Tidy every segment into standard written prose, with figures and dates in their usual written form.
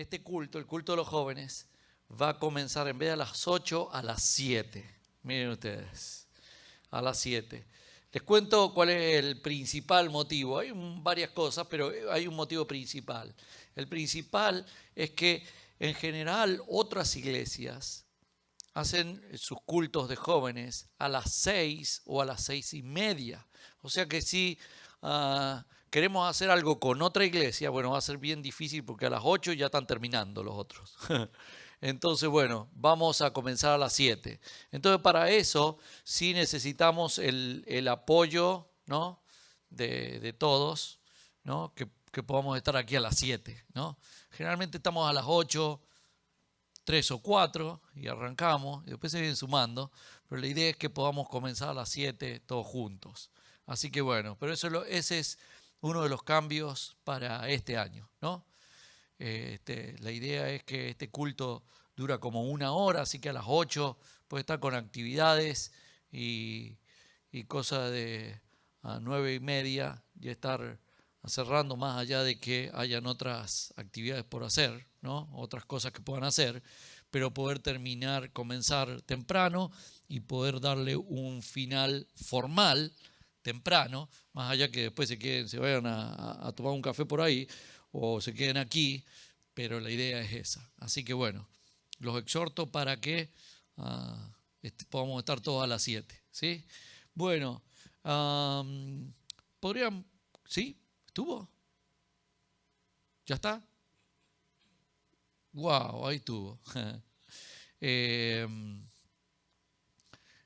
este culto, el culto de los jóvenes, va a comenzar en vez de a las 8, a las 7. Miren ustedes, a las 7. Les cuento cuál es el principal motivo. Hay varias cosas, pero hay un motivo principal. El principal es que en general otras iglesias hacen sus cultos de jóvenes a las 6 o a las 6:30. O sea que si queremos hacer algo con otra iglesia, bueno, va a ser bien difícil porque a las 8 ya están terminando los otros. Entonces, bueno, vamos a comenzar a las 7. Entonces, para eso sí necesitamos el apoyo, ¿no?, de todos, ¿no?, que podamos estar aquí a las 7, ¿no? Generalmente estamos a las 8, 3 o 4 y arrancamos, y después se vienen sumando, pero la idea es que podamos comenzar a las 7 todos juntos. Así que bueno, pero ese es uno de los cambios para este año, ¿no? La idea es que este culto dura como 1 hora, así que a las 8 puede estar con actividades y cosas de a 9:30 y estar cerrando, más allá de que hayan otras actividades por hacer, ¿no?, otras cosas que puedan hacer, pero poder comenzar temprano y poder darle un final formal temprano, más allá que después se vayan a tomar un café por ahí o se queden aquí, pero la idea es esa. Así que bueno, los exhorto para que podamos estar todos a las 7, ¿sí? Bueno, podrían, ¿sí? ¿Estuvo? ¿Ya está? ¡Wow! Ahí estuvo. Esa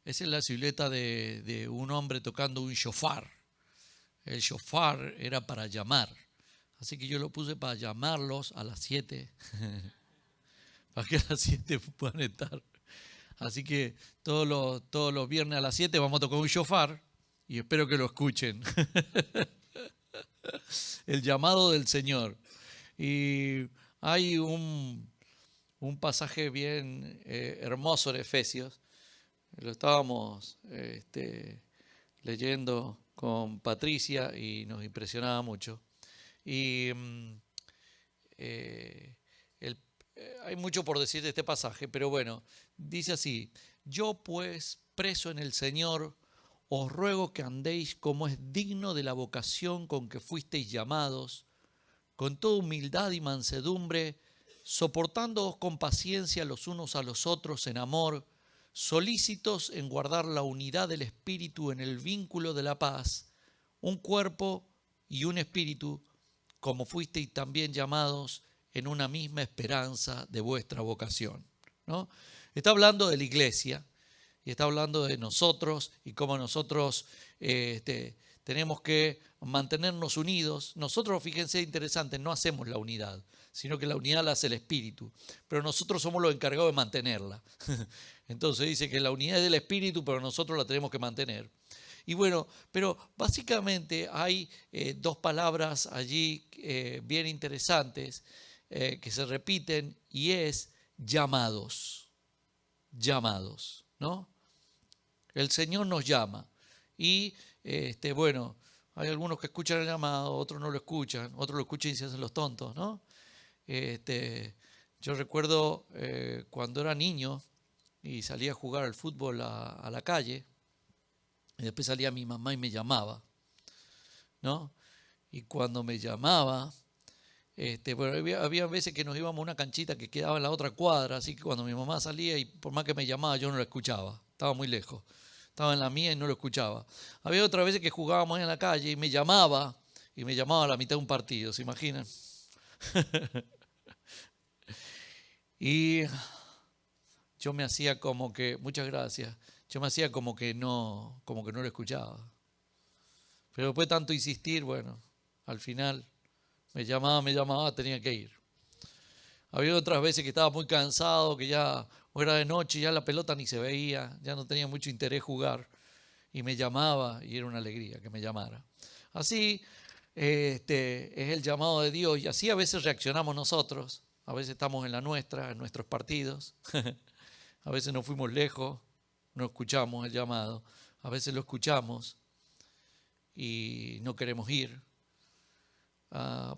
es la silueta de un hombre tocando un shofar. El shofar era para llamar. Así que yo lo puse para llamarlos a las 7. Para que a las 7 puedan estar. Así que todos los viernes a las 7 vamos a tocar un shofar y espero que lo escuchen. El llamado del Señor. Y hay un pasaje bien hermoso de Efesios. Lo estábamos leyendo con Patricia y nos impresionaba mucho. Y hay mucho por decir de este pasaje, pero bueno, dice así: yo pues, preso en el Señor, os ruego que andéis como es digno de la vocación con que fuisteis llamados, con toda humildad y mansedumbre, soportándoos con paciencia los unos a los otros en amor, solícitos en guardar la unidad del Espíritu en el vínculo de la paz, un cuerpo y un espíritu, como fuisteis también llamados en una misma esperanza de vuestra vocación, ¿no? Está hablando de la iglesia y está hablando de nosotros y cómo nosotros tenemos que mantenernos unidos. Nosotros, fíjense, interesante, no hacemos la unidad, sino que la unidad la hace el Espíritu, pero nosotros somos los encargados de mantenerla. Entonces dice que la unidad es del Espíritu, pero nosotros la tenemos que mantener. Y bueno, pero básicamente hay dos palabras allí bien interesantes que se repiten, y es llamados, ¿no? El Señor nos llama y bueno, hay algunos que escuchan el llamado, otros no lo escuchan, otros lo escuchan y se hacen los tontos, ¿no? Yo recuerdo cuando era niño y salía a jugar al fútbol a la calle, y después salía mi mamá y me llamaba, ¿no? Y cuando me llamaba, bueno, había veces que nos íbamos a una canchita que quedaba en la otra cuadra, así que cuando mi mamá salía y por más que me llamaba yo no la escuchaba, estaba muy lejos, estaba en la mía y no lo escuchaba. Había otras veces que jugábamos en la calle y me llamaba a la mitad de un partido, ¿se imaginan? Y yo me hacía como que, muchas gracias, yo me hacía como que no lo escuchaba. Pero después de tanto insistir, bueno, al final me llamaba, tenía que ir. Había otras veces que estaba muy cansado, que ya era de noche, ya la pelota ni se veía, ya no tenía mucho interés jugar, y me llamaba y era una alegría que me llamara. Así es el llamado de Dios, y así a veces reaccionamos nosotros. A veces estamos en la nuestra, en nuestros partidos. A veces nos fuimos lejos, no escuchamos el llamado. A veces lo escuchamos y no queremos ir.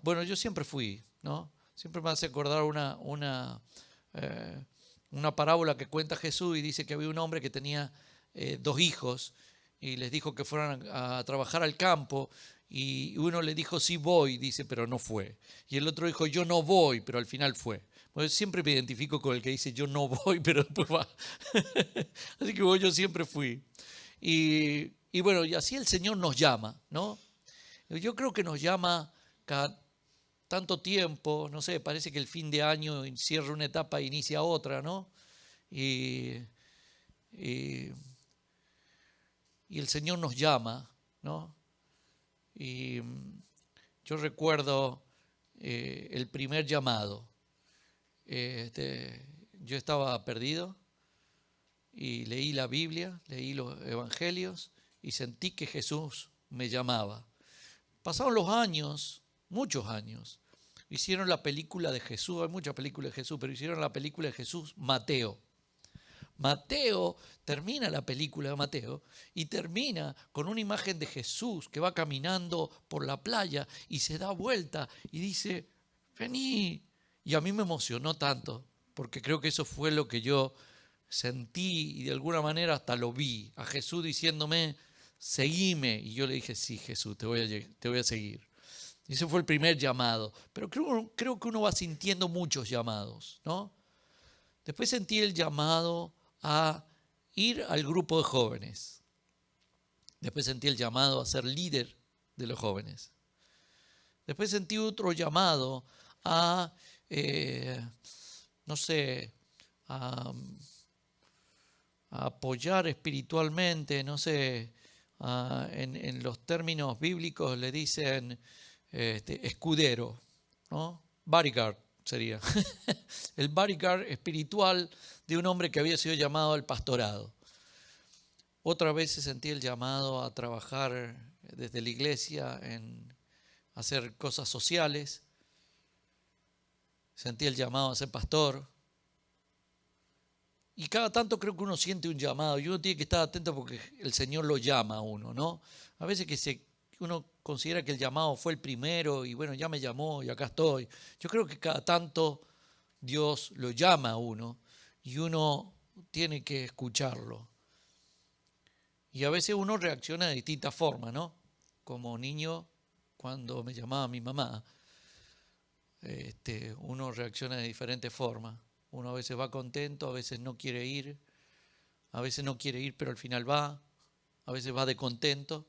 Bueno, yo siempre fui, ¿no? Siempre me hace acordar una parábola que cuenta Jesús y dice que había un hombre que tenía 2 hijos y les dijo que fueran a trabajar al campo y uno le dijo sí voy, dice, pero no fue. Y el otro dijo yo no voy, pero al final fue. Pues siempre me identifico con el que dice yo no voy, pero después va. Así que yo siempre fui. Y bueno, y así el Señor nos llama, ¿no? Yo creo que nos llama cada tanto tiempo, no sé, parece que el fin de año cierra una etapa e inicia otra, ¿no? Y el Señor nos llama, ¿no? Y yo recuerdo el primer llamado. Yo estaba perdido y leí la Biblia, leí los evangelios y sentí que Jesús me llamaba. Pasaron los años, muchos años. Hicieron la película de Jesús, hay muchas películas de Jesús, pero hicieron la película de Jesús, Mateo. Mateo, termina la película de Mateo y termina con una imagen de Jesús que va caminando por la playa y se da vuelta y dice, vení. Y a mí me emocionó tanto, porque creo que eso fue lo que yo sentí y de alguna manera hasta lo vi, a Jesús diciéndome, seguime. Y yo le dije, sí, Jesús, te voy a seguir. Y ese fue el primer llamado. Pero creo que uno va sintiendo muchos llamados, ¿no? Después sentí el llamado a ir al grupo de jóvenes. Después sentí el llamado a ser líder de los jóvenes. Después sentí otro llamado a, no sé, a apoyar espiritualmente, no sé, en los términos bíblicos le dicen escudero, ¿no? Bodyguard sería. El bodyguard espiritual de un hombre que había sido llamado al pastorado. Otra vez sentí el llamado a trabajar desde la iglesia en hacer cosas sociales. Sentí el llamado a ser pastor. Y cada tanto creo que uno siente un llamado y uno tiene que estar atento porque el Señor lo llama a uno, ¿no? A veces uno considera que el llamado fue el primero y bueno, ya me llamó y acá estoy. Yo creo que cada tanto Dios lo llama a uno y uno tiene que escucharlo. Y a veces uno reacciona de distintas formas, ¿no? Como niño, cuando me llamaba mi mamá, uno reacciona de diferentes formas. Uno a veces va contento, a veces no quiere ir, a veces no quiere ir pero al final va, a veces va de contento.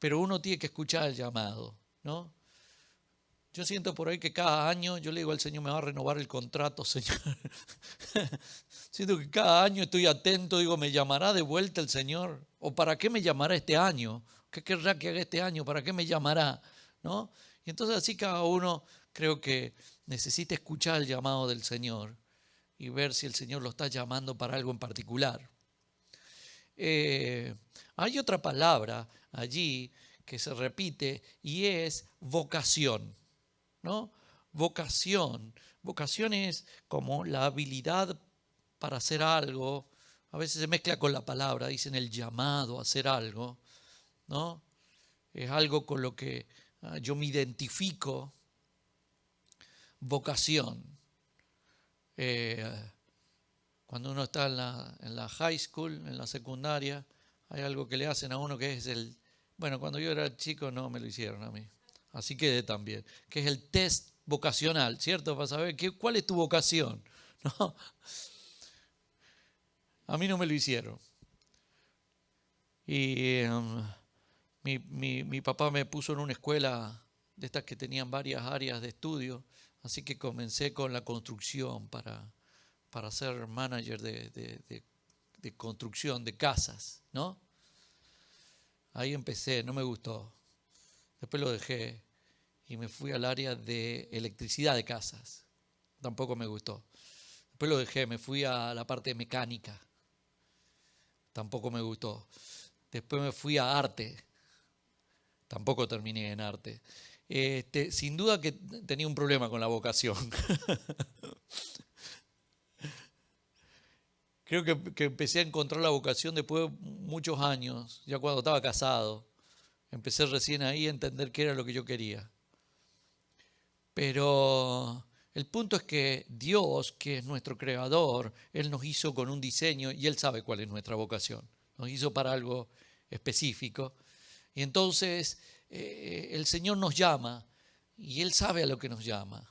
Pero uno tiene que escuchar el llamado, ¿no? Yo siento por ahí que cada año yo le digo al Señor, me va a renovar el contrato, Señor. Siento que cada año estoy atento, digo, ¿me llamará de vuelta el Señor? ¿O para qué me llamará este año? ¿Qué querrá que haga este año? ¿Para qué me llamará? ¿No? Y entonces así cada uno creo que necesita escuchar el llamado del Señor y ver si el Señor lo está llamando para algo en particular. Hay otra palabra allí que se repite y es vocación, ¿no? Vocación. Vocación es como la habilidad para hacer algo. A veces se mezcla con la palabra, dicen el llamado a hacer algo, ¿no? Es algo con lo que yo me identifico. Vocación. Cuando uno está en la high school, en la secundaria, hay algo que le hacen a uno que es bueno, cuando yo era chico no me lo hicieron a mí, así quedé también, que es el test vocacional, ¿cierto? Para saber cuál es tu vocación, ¿no? A mí no me lo hicieron. Y mi papá me puso en una escuela de estas que tenían varias áreas de estudio, así que comencé con la construcción para ser manager de construcción de casas, ¿no? Ahí empecé, no me gustó. Después lo dejé y me fui al área de electricidad de casas. Tampoco me gustó. Después lo dejé, me fui a la parte de mecánica. Tampoco me gustó. Después me fui a arte. Tampoco terminé en arte. Sin duda que tenía un problema con la vocación. Creo que empecé a encontrar la vocación después de muchos años, ya cuando estaba casado. Empecé recién ahí a entender qué era lo que yo quería. Pero el punto es que Dios, que es nuestro creador, Él nos hizo con un diseño y Él sabe cuál es nuestra vocación. Nos hizo para algo específico. Y entonces el Señor nos llama y Él sabe a lo que nos llama.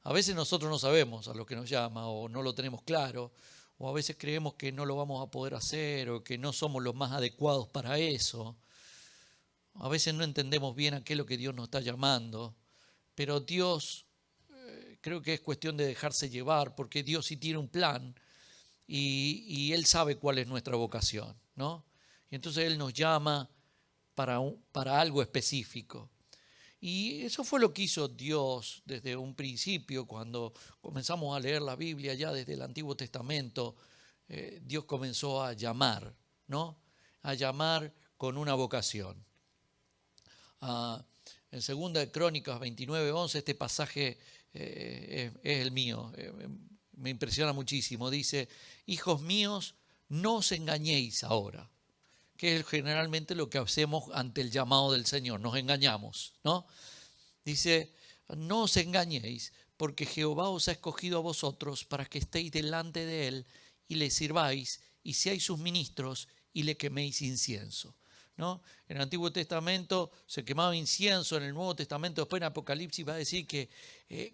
A veces nosotros no sabemos a lo que nos llama o no lo tenemos claro, o a veces creemos que no lo vamos a poder hacer o que no somos los más adecuados para eso. A veces no entendemos bien a qué es lo que Dios nos está llamando, pero Dios creo que es cuestión de dejarse llevar, porque Dios sí tiene un plan y Él sabe cuál es nuestra vocación, ¿no? Y entonces Él nos llama para algo específico. Y eso fue lo que hizo Dios desde un principio, cuando comenzamos a leer la Biblia ya desde el Antiguo Testamento. Dios comenzó a llamar, ¿no? A llamar con una vocación. En 2 de Crónicas 29:11, este pasaje es el mío, me impresiona muchísimo. Dice: hijos míos, no os engañéis ahora, que es generalmente lo que hacemos ante el llamado del Señor, nos engañamos, ¿no? Dice: no os engañéis, porque Jehová os ha escogido a vosotros para que estéis delante de Él y le sirváis y seáis sus ministros y le queméis incienso, ¿no? En el Antiguo Testamento se quemaba incienso, en el Nuevo Testamento, después en Apocalipsis va a decir que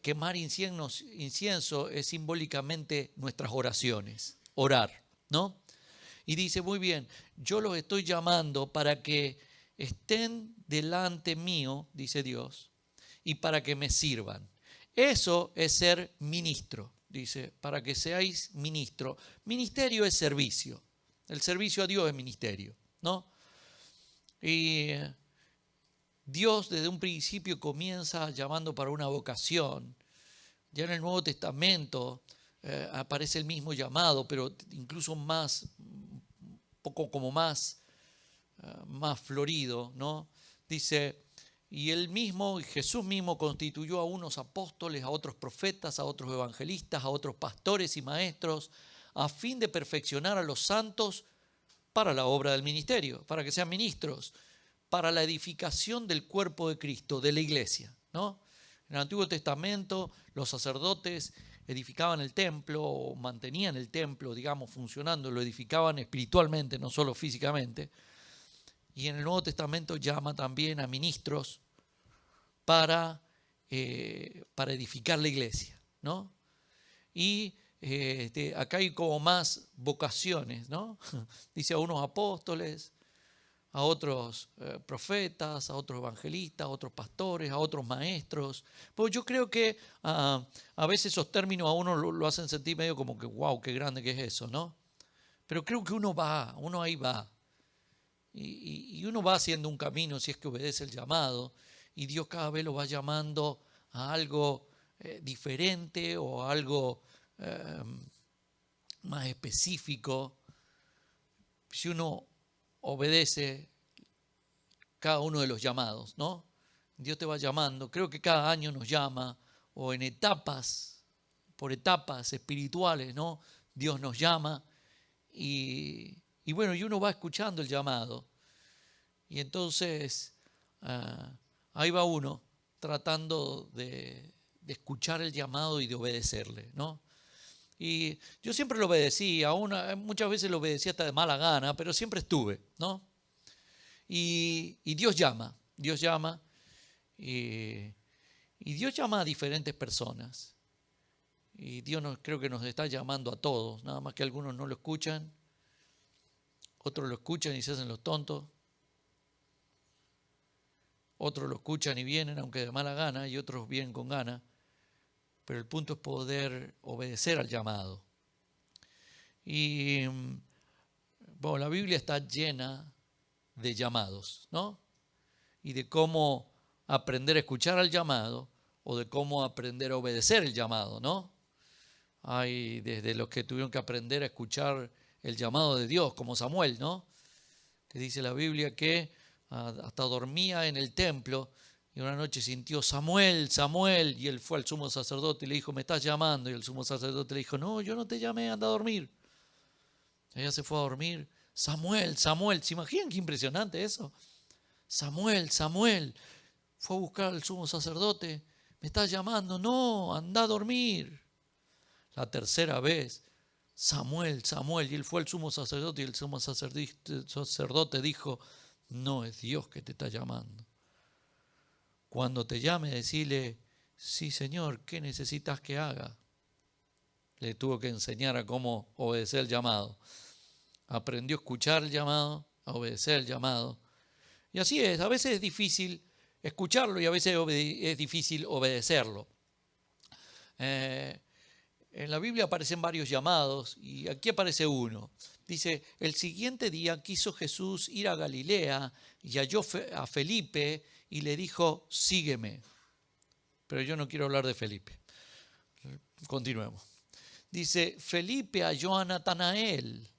quemar incienso es simbólicamente nuestras oraciones, orar, ¿no? Y dice: muy bien, yo los estoy llamando para que estén delante mío, dice Dios, y para que me sirvan. Eso es ser ministro, dice, para que seáis ministro. Ministerio es servicio. El servicio a Dios es ministerio, ¿no? Y Dios desde un principio comienza llamando para una vocación. Ya en el Nuevo Testamento aparece el mismo llamado, pero incluso más, un poco como más florido, ¿no? Dice: y él mismo, Jesús mismo, constituyó a unos apóstoles, a otros profetas, a otros evangelistas, a otros pastores y maestros, a fin de perfeccionar a los santos para la obra del ministerio, para que sean ministros, para la edificación del cuerpo de Cristo, de la iglesia, ¿no? En el Antiguo Testamento los sacerdotes edificaban el templo o mantenían el templo, digamos, funcionando, lo edificaban espiritualmente, no solo físicamente. Y en el Nuevo Testamento llama también a ministros para edificar la iglesia, ¿no? Y acá hay como más vocaciones, ¿no? Dice: a unos apóstoles, a otros profetas, a otros evangelistas, a otros pastores, a otros maestros. Pues yo creo que a veces esos términos a uno lo hacen sentir medio como que wow, qué grande que es eso, ¿no? Pero creo que uno ahí va. Y uno va haciendo un camino si es que obedece el llamado, y Dios cada vez lo va llamando a algo diferente o a algo más específico. Si uno obedece cada uno de los llamados, ¿no? Dios te va llamando. Creo que cada año nos llama, o en etapas, por etapas espirituales, ¿no? Dios nos llama y bueno, y uno va escuchando el llamado. Y entonces ahí va uno tratando de escuchar el llamado y de obedecerle, ¿no? Y yo siempre lo obedecí, muchas veces lo obedecí hasta de mala gana, pero siempre estuve, ¿no? Y Dios llama y Dios llama a diferentes personas. Y Dios creo que nos está llamando a todos, nada más que algunos no lo escuchan, otros lo escuchan y se hacen los tontos, otros lo escuchan y vienen aunque de mala gana, y otros vienen con gana. Pero el punto es poder obedecer al llamado. Y bueno, la Biblia está llena de llamados, ¿no? Y de cómo aprender a escuchar al llamado o de cómo aprender a obedecer el llamado, ¿no? Hay desde los que tuvieron que aprender a escuchar el llamado de Dios, como Samuel, ¿no? Que dice la Biblia que hasta dormía en el templo y una noche sintió: Samuel, Samuel, y él fue al sumo sacerdote y le dijo: me estás llamando. Y el sumo sacerdote le dijo: no, yo no te llamé, anda a dormir. Ella se fue a dormir. Samuel, Samuel, ¿se imaginan qué impresionante eso? Samuel, Samuel. Fue a buscar al sumo sacerdote. ¿Me estás llamando? No, anda a dormir. La tercera vez, Samuel, Samuel, y él fue el sumo sacerdote, y el sumo sacerdote dijo, no es Dios que te está llamando. Cuando te llame, decile, sí Señor, ¿qué necesitas que haga? Le tuvo que enseñar a cómo obedecer el llamado. Aprendió a escuchar el llamado, a obedecer el llamado. Y así es, a veces es difícil escucharlo y a veces es difícil obedecerlo. En la Biblia aparecen varios llamados y aquí aparece uno. Dice, el siguiente día quiso Jesús ir a Galilea y halló a Felipe y le dijo, sígueme. Pero yo no quiero hablar de Felipe. Continuemos. Dice, Felipe halló a Natanael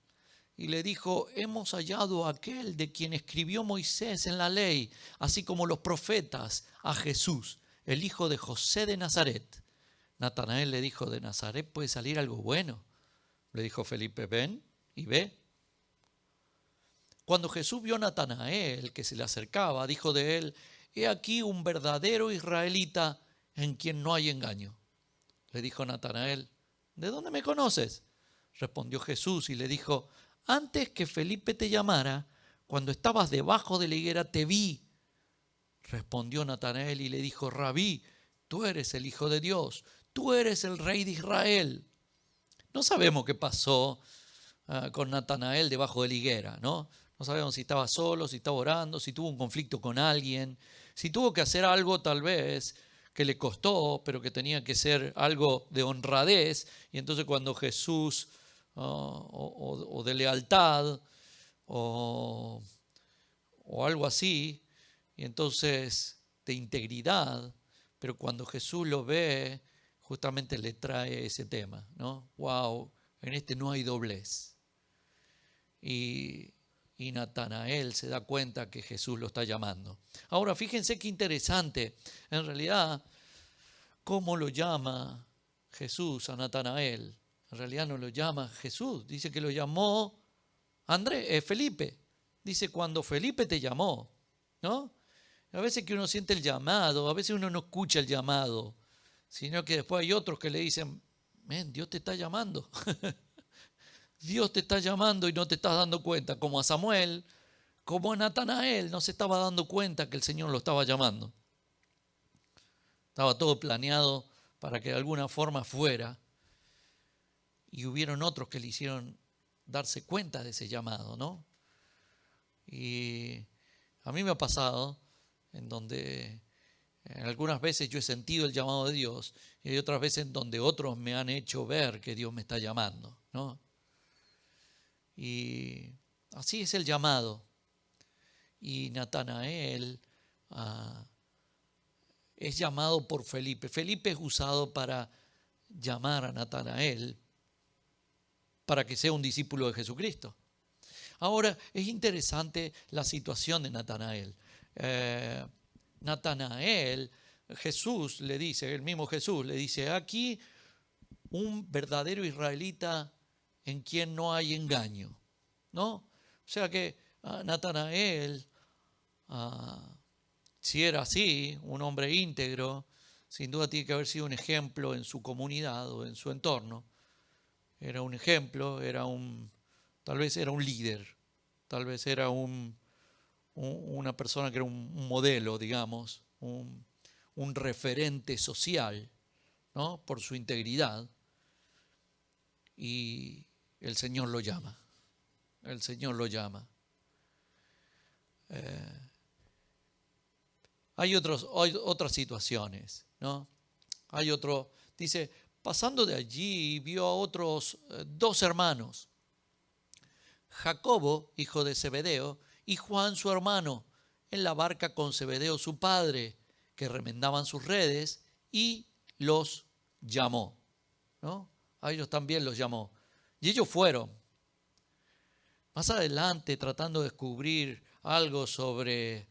y le dijo, hemos hallado a aquel de quien escribió Moisés en la ley, así como los profetas, a Jesús, el hijo de José de Nazaret. Natanael le dijo, ¿de Nazaret puede salir algo bueno? Le dijo Felipe, ven y ve. Cuando Jesús vio a Natanael que se le acercaba, dijo de él, he aquí un verdadero israelita en quien no hay engaño. Le dijo Natanael, ¿de dónde me conoces? Respondió Jesús y le dijo, antes que Felipe te llamara, cuando estabas debajo de la higuera te vi. Respondió Natanael y le dijo, Rabí, tú eres el Hijo de Dios, tú eres el Rey de Israel. No sabemos qué pasó con Natanael debajo de la higuera, ¿no? No sabemos si estaba solo, si estaba orando, si tuvo un conflicto con alguien, si tuvo que hacer algo tal vez que le costó, pero que tenía que ser algo de honradez. Y entonces cuando Jesús, o de lealtad, o algo así, y entonces de integridad, pero cuando Jesús lo ve, justamente le trae ese tema, ¿no? Wow, en este no hay doblez. Y Natanael se da cuenta que Jesús lo está llamando. Ahora, fíjense qué interesante, en realidad, cómo lo llama Jesús a Natanael. En realidad no lo llama Jesús, dice que lo llamó Felipe. Dice, cuando Felipe te llamó, ¿no? A veces que uno siente el llamado, a veces uno no escucha el llamado, sino que después hay otros que le dicen, Dios te está llamando. Dios te está llamando y no te estás dando cuenta, como a Samuel, como a Natanael, no se estaba dando cuenta que el Señor lo estaba llamando. Estaba todo planeado para que de alguna forma fuera, y hubieron otros que le hicieron darse cuenta de ese llamado, ¿no? Y a mí me ha pasado en donde algunas veces yo he sentido el llamado de Dios y hay otras veces en donde otros me han hecho ver que Dios me está llamando, ¿no? Y así es el llamado. Y Natanael es llamado por Felipe. Felipe es usado para llamar a Natanael para que sea un discípulo de Jesucristo. Ahora, es interesante la situación de Natanael. Natanael, Jesús le dice, el mismo Jesús le dice, aquí un verdadero israelita en quien no hay engaño, ¿no? O sea que Natanael, si era así, un hombre íntegro, sin duda tiene que haber sido un ejemplo en su comunidad o en su entorno. Era un ejemplo, tal vez era un líder, tal vez era una persona que era un modelo, digamos, un referente social, ¿no? Por su integridad. Y el Señor lo llama. El Señor lo llama. Hay otras situaciones, ¿no? Dice, pasando de allí vio a otros dos hermanos, Jacobo, hijo de Zebedeo, y Juan su hermano, en la barca con Zebedeo su padre, que remendaban sus redes, y los llamó, ¿no? A ellos también los llamó. Y ellos fueron. Más adelante, tratando de descubrir algo sobre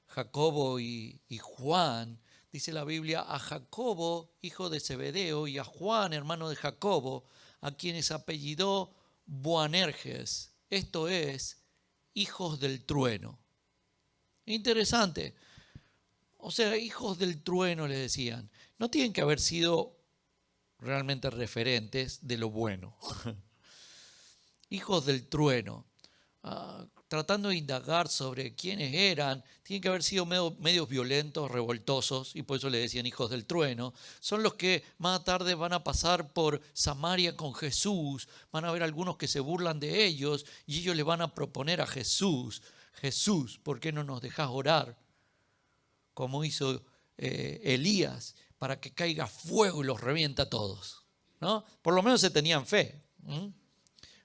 Jacobo y Juan, dice la Biblia, a Jacobo, hijo de Zebedeo, y a Juan, hermano de Jacobo, a quienes apellidó Boanerges, esto es, hijos del trueno. Interesante. O sea, hijos del trueno le decían. No tienen que haber sido realmente referentes de lo bueno. Hijos del trueno. Tratando de indagar sobre quiénes eran, tienen que haber sido medios violentos, revoltosos, y por eso le decían hijos del trueno. Son los que más tarde van a pasar por Samaria con Jesús, van a haber algunos que se burlan de ellos, y ellos le van a proponer a Jesús: Jesús, ¿por qué no nos dejas orar? Como hizo Elías, para que caiga fuego y los revienta a todos, ¿no? Por lo menos se tenían fe.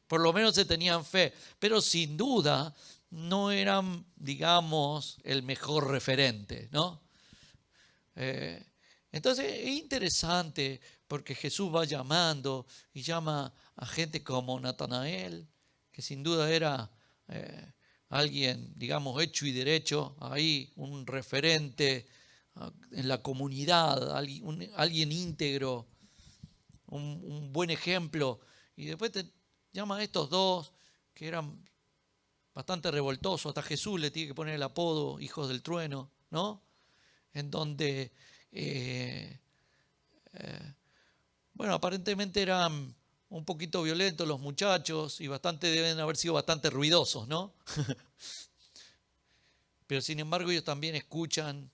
Por lo menos se tenían fe, pero sin duda no eran, digamos, el mejor referente, ¿no? Entonces es interesante porque Jesús va llamando y llama a gente como Natanael, que sin duda era alguien, digamos, hecho y derecho, ahí un referente en la comunidad, alguien íntegro, un buen ejemplo. Y después llama a estos dos que eran bastante revoltosos. Hasta Jesús le tiene que poner el apodo hijos del trueno, ¿no? En donde, bueno, aparentemente eran un poquito violentos los muchachos y deben haber sido bastante ruidosos, ¿no? Pero sin embargo ellos también escuchan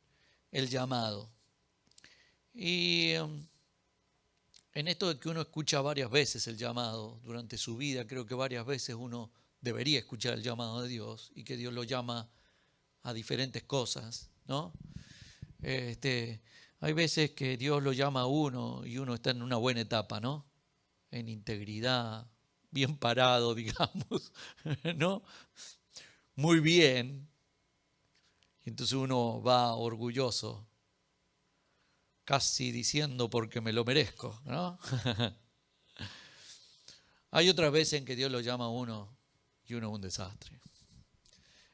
el llamado. Y en esto de que uno escucha varias veces el llamado durante su vida, creo que varias veces uno debería escuchar el llamado de Dios y que Dios lo llama a diferentes cosas, ¿no? Hay veces que Dios lo llama a uno y uno está en una buena etapa, ¿no? En integridad, bien parado, digamos, ¿no? Muy bien. Y entonces uno va orgulloso, casi diciendo porque me lo merezco, ¿no? Hay otras veces en que Dios lo llama a uno y uno es un desastre.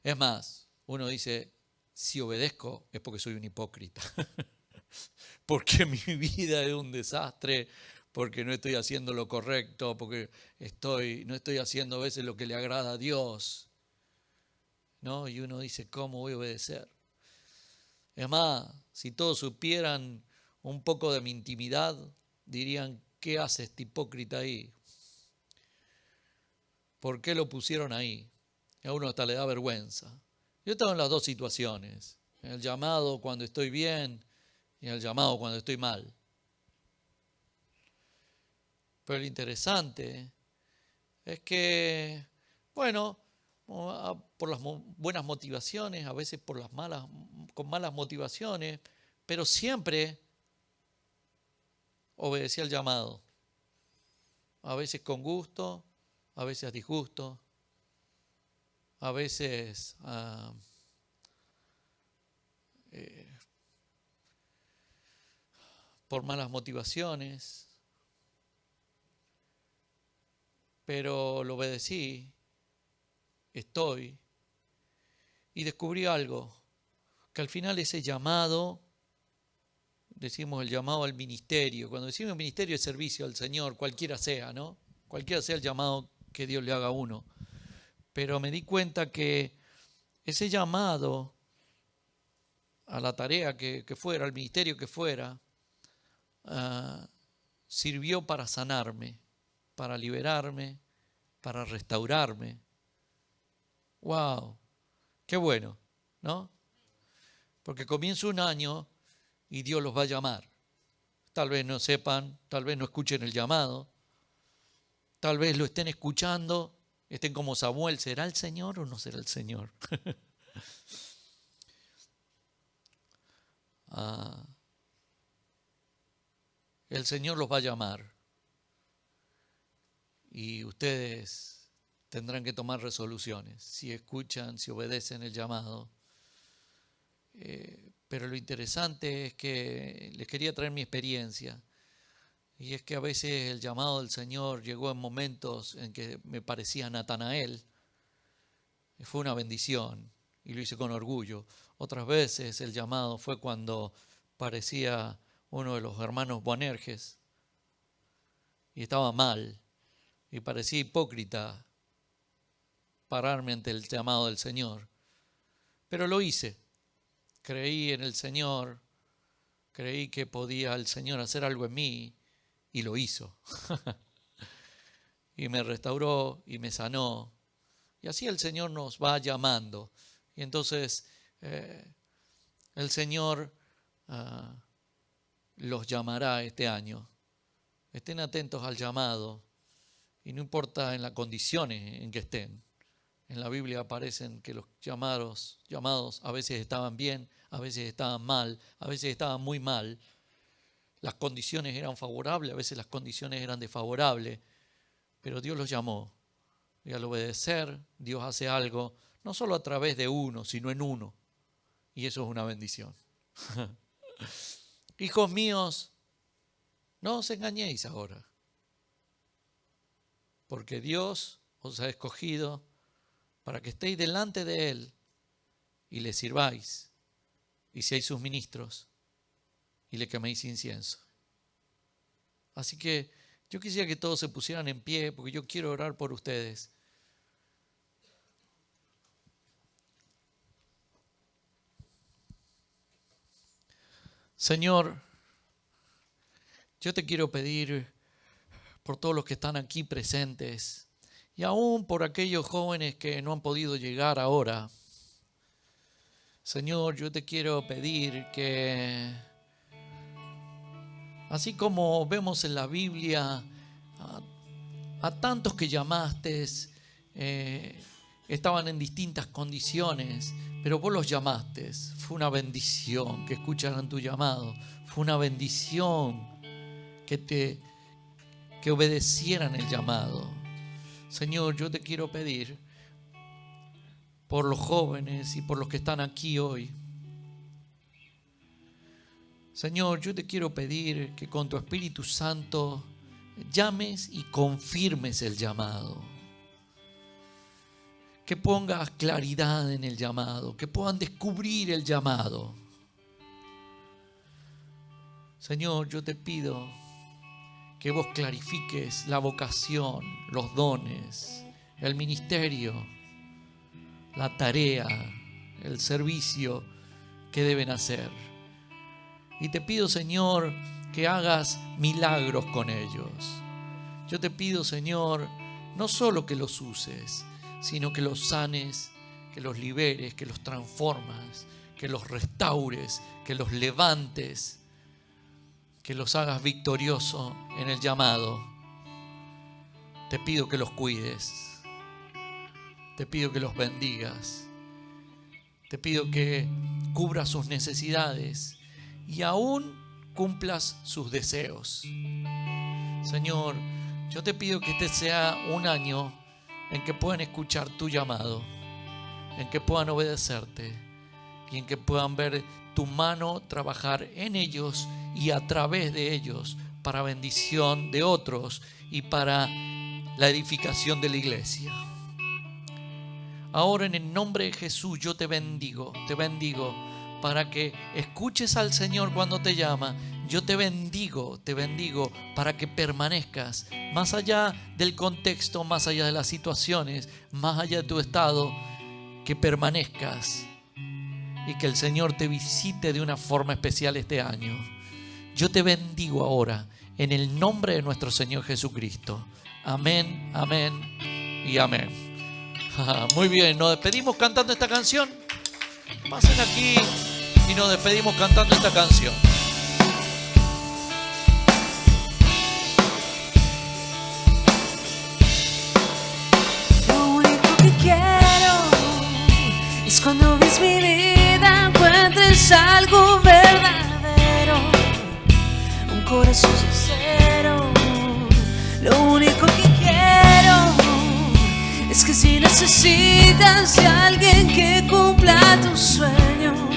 Es más, uno dice, si obedezco es porque soy un hipócrita, porque mi vida es un desastre, porque no estoy haciendo lo correcto, porque no estoy haciendo a veces lo que le agrada a Dios, ¿no? Y uno dice, ¿cómo voy a obedecer? Es más, si todos supieran un poco de mi intimidad, dirían, ¿qué hace este hipócrita ahí? ¿Por qué lo pusieron ahí? A uno hasta le da vergüenza. Yo he estado en las dos situaciones, en el llamado cuando estoy bien y en el llamado cuando estoy mal. Pero lo interesante es que, bueno, por las buenas motivaciones, a veces con malas motivaciones, pero siempre obedecí al llamado. A veces con gusto, a veces a disgusto, a veces por malas motivaciones, pero lo obedecí, estoy, y descubrí algo, que al final ese llamado, decimos el llamado al ministerio, cuando decimos ministerio es servicio al Señor, cualquiera sea, ¿no? Cualquiera sea el llamado que Dios le haga a uno. Pero me di cuenta que ese llamado a la tarea que fuera, al ministerio que fuera, sirvió para sanarme, para liberarme, para restaurarme. ¡Wow! ¡Qué bueno! ¿No? Porque comienza un año y Dios los va a llamar. Tal vez no sepan, tal vez no escuchen el llamado, tal vez lo estén escuchando, estén como Samuel, ¿será el Señor o no será el Señor? El Señor los va a llamar y ustedes tendrán que tomar resoluciones, si escuchan, si obedecen el llamado. Pero lo interesante es que les quería traer mi experiencia. Y es que a veces el llamado del Señor llegó en momentos en que me parecía Natanael. Fue una bendición y lo hice con orgullo. Otras veces el llamado fue cuando parecía uno de los hermanos Boanerges y estaba mal y parecía hipócrita pararme ante el llamado del Señor. Pero lo hice, creí en el Señor, creí que podía el Señor hacer algo en mí y lo hizo. Y me restauró y me sanó. Y así el Señor nos va llamando. Y entonces el Señor los llamará este año. Estén atentos al llamado. Y no importa en las condiciones en que estén. En la Biblia aparecen que los llamados a veces estaban bien, a veces estaban mal, a veces estaban muy mal. Las condiciones eran favorables, a veces las condiciones eran desfavorables. Pero Dios los llamó. Y al obedecer, Dios hace algo, no solo a través de uno, sino en uno. Y eso es una bendición. Hijos míos, no os engañéis ahora. Porque Dios os ha escogido para que estéis delante de Él y le sirváis y seáis sus ministros y le queméis incienso. Así que yo quisiera que todos se pusieran en pie porque yo quiero orar por ustedes. Señor, yo te quiero pedir por todos los que están aquí presentes y aún por aquellos jóvenes que no han podido llegar ahora. Señor, yo te quiero pedir que, así como vemos en la Biblia a tantos que llamaste, estaban en distintas condiciones, pero vos los llamaste. Fue una bendición que escucharan tu llamado. Fue una bendición que obedecieran el llamado. Señor, yo te quiero pedir por los jóvenes y por los que están aquí hoy. Señor, yo te quiero pedir que con tu Espíritu Santo llames y confirmes el llamado. Que pongas claridad en el llamado, que puedan descubrir el llamado. Señor, yo te pido que vos clarifiques la vocación, los dones, el ministerio, la tarea, el servicio que deben hacer. Y te pido, Señor, que hagas milagros con ellos. Yo te pido, Señor, no solo que los uses, sino que los sanes, que los liberes, que los transformas, que los restaures, que los levantes, que los hagas victoriosos en el llamado. Te pido que los cuides, te pido que los bendigas, te pido que cubras sus necesidades y aún cumplas sus deseos. Señor, yo te pido que este sea un año en que puedan escuchar tu llamado, en que puedan obedecerte y en que puedan ver tu mano trabajar en ellos y a través de ellos para bendición de otros y para la edificación de la iglesia. Ahora en el nombre de Jesús yo te bendigo para que escuches al Señor cuando te llama. Yo te bendigo para que permanezcas más allá del contexto, más allá de las situaciones, más allá de tu estado, que permanezcas y que el Señor te visite de una forma especial este año. Yo te bendigo ahora en el nombre de nuestro Señor Jesucristo. Amén, amén y amén. Muy bien, nos despedimos cantando esta canción. Pasen aquí y nos despedimos cantando esta canción. Es cuando ves mi vida, encuentres algo verdadero, un corazón sincero. Lo único que quiero es que si necesitas de alguien que cumpla tus sueños,